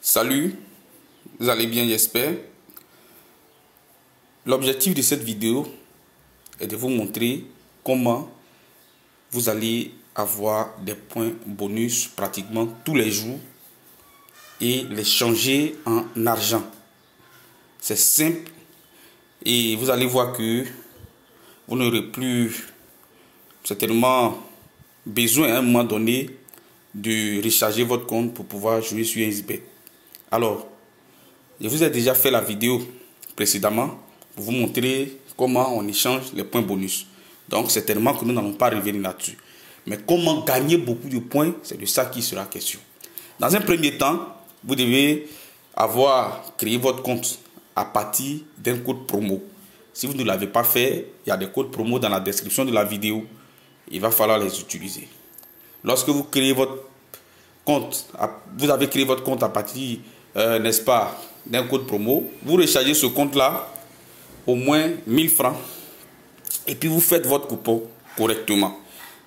Salut, vous allez bien, j'espère. L'objectif de cette vidéo est de vous montrer comment vous allez avoir des points bonus pratiquement tous les jours et les changer en argent. C'est simple et vous allez voir que vous n'aurez plus certainement besoin à un moment donné de recharger votre compte pour pouvoir jouer sur 1xBet. Alors, je vous ai déjà fait la vidéo précédemment pour vous montrer comment on échange les points bonus. Donc, certainement que nous n'allons pas revenir là-dessus. Mais comment gagner beaucoup de points, c'est de ça qui sera question. Dans un premier temps, vous devez avoir créé votre compte à partir d'un code promo. Si vous ne l'avez pas fait, il y a des codes promo dans la description de la vidéo. Il va falloir les utiliser. Lorsque vous créez votre compte, vous avez créé votre compte à partir, n'est-ce pas, d'un code promo, vous rechargez ce compte-là au moins 1000 francs et puis vous faites votre coupon correctement.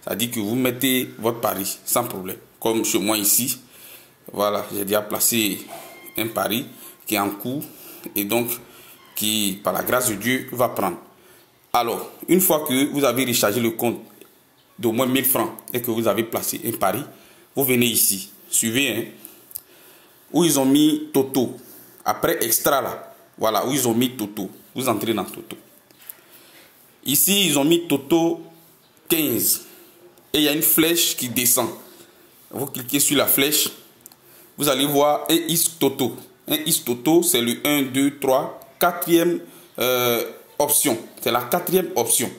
C'est-à-dire que vous mettez votre pari sans problème. Comme chez moi ici, voilà, j'ai déjà placé un pari qui est en cours et donc qui, par la grâce de Dieu, va prendre. Alors, une fois que vous avez rechargé le compte d'au moins 1000 francs et que vous avez placé un pari, vous venez ici, suivez, hein, où ils ont mis Toto. Après extra là, voilà, où ils ont mis Toto. Vous entrez dans Toto. Ici, ils ont mis Toto 15. Et il y a une flèche qui descend. Vous cliquez sur la flèche. Vous allez voir un Is Toto. Un Is Toto, c'est le 1, 2, 3, quatrième option. C'est la quatrième option.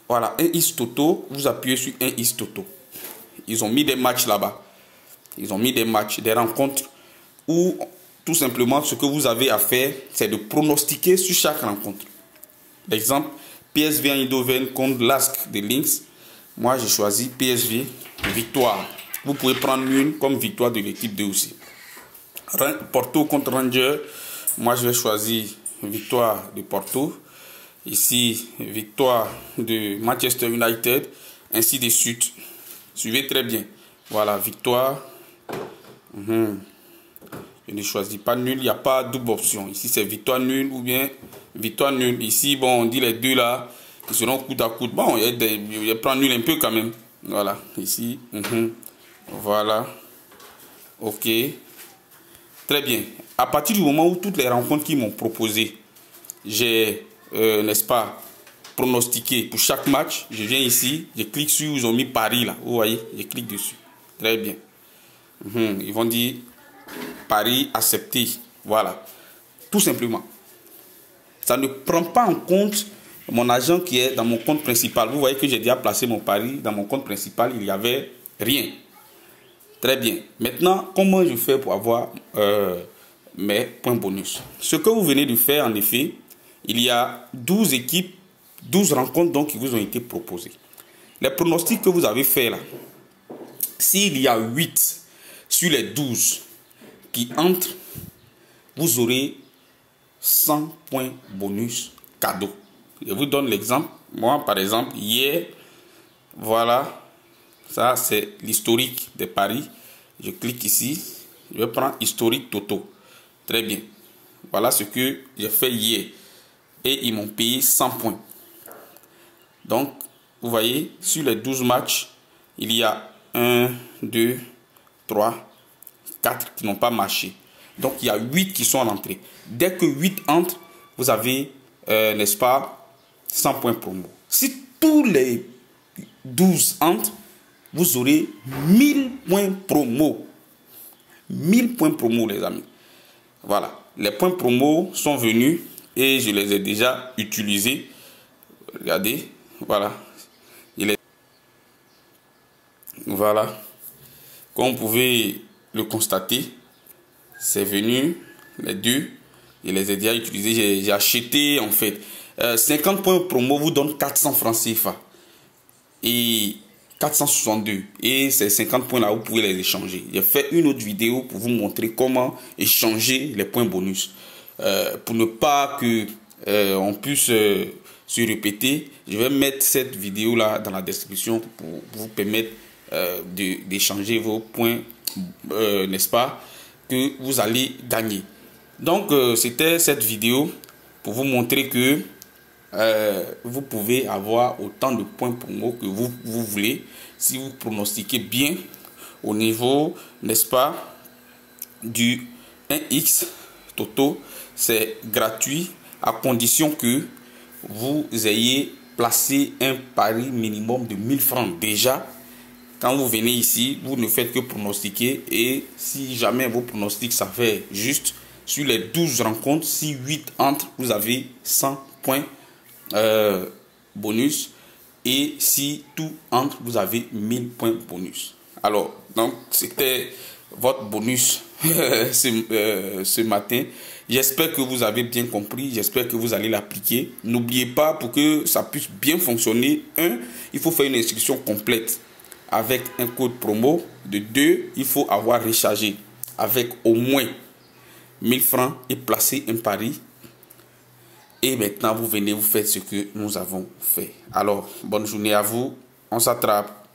Voilà, un Is Toto. Vous appuyez sur un Is Toto. Ils ont mis des matchs là-bas. Ils ont mis des matchs, des rencontres où tout simplement ce que vous avez à faire, c'est de pronostiquer sur chaque rencontre. Exemple, PSV Eindhoven contre LASK de Linz. Moi, j'ai choisi PSV, victoire. Vous pouvez prendre une comme victoire de l'équipe de aussi. Porto contre Rangers. Moi, je vais choisir victoire de Porto. Ici, victoire de Manchester United. Ainsi de suite. Suivez très bien. Voilà, victoire. Je ne choisis pas nul, il n'y a pas double option. Ici, c'est victoire nulle ou bien victoire nulle. Ici, bon, on dit les deux là, qui seront coup à coup. Bon, je prends nul un peu quand même. Voilà, ici. Voilà. Ok. Très bien. À partir du moment où toutes les rencontres qu'ils m'ont proposées, j'ai, n'est-ce pas, pronostiqué pour chaque match, je viens ici, je clique sur où ils ont mis Paris là. Vous voyez, je clique dessus. Très bien. Ils vont dire pari accepté. Voilà. Tout simplement. Ça ne prend pas en compte mon argent qui est dans mon compte principal. Vous voyez que j'ai déjà placé mon pari dans mon compte principal. Il n'y avait rien. Très bien. Maintenant, comment je fais pour avoir mes points bonus? Ce que vous venez de faire, en effet, il y a 12 équipes, 12 rencontres donc, qui vous ont été proposées. Les pronostics que vous avez fait là, s'il y a 8 sur les 12 qui entrent, vous aurez 100 points bonus cadeau. Je vous donne l'exemple. Moi, par exemple, hier, voilà, ça c'est l'historique des paris. Je clique ici, je vais prendre historique Toto. Très bien. Voilà ce que j'ai fait hier. Et ils m'ont payé 100 points. Donc, vous voyez, sur les 12 matchs, il y a 1, 2, 3, 4 qui n'ont pas marché. Donc, il y a 8 qui sont rentrés. Dès que 8 entrent, vous avez, n'est-ce pas, 100 points promo. Si tous les 12 entrent, vous aurez 1000 points promo. 1000 points promo, les amis. Voilà. Les points promo sont venus et je les ai déjà utilisés. Regardez. Voilà. Voilà. Comme vous pouvez le constater, c'est venu, les deux, je les ai déjà utilisés, j'ai acheté en fait. 50 points promo vous donne 400 francs CFA et 462 et ces 50 points là vous pouvez les échanger. J'ai fait une autre vidéo pour vous montrer comment échanger les points bonus. Pour ne pas que on puisse se répéter, je vais mettre cette vidéo là dans la description pour vous permettre d'échanger vos points, n'est-ce pas, que vous allez gagner. Donc, c'était cette vidéo pour vous montrer que vous pouvez avoir autant de points promo que vous voulez si vous pronostiquez bien au niveau, n'est-ce pas, du 1x Toto. C'est gratuit à condition que vous ayez placé un pari minimum de 1000 francs. Déjà, quand vous venez ici, vous ne faites que pronostiquer, et si jamais vos pronostics ça fait juste, sur les 12 rencontres, si 8 entrent, vous avez 100 points bonus, et si tout entre, vous avez 1000 points bonus. Alors, donc, c'était votre bonus ce matin. J'espère que vous avez bien compris, j'espère que vous allez l'appliquer. N'oubliez pas, pour que ça puisse bien fonctionner, 1, il faut faire une inscription complète avec un code promo. De 2, il faut avoir rechargé avec au moins 1000 francs et placer un pari. Et maintenant, vous venez, vous faites ce que nous avons fait. Alors, bonne journée à vous. On s'attrape.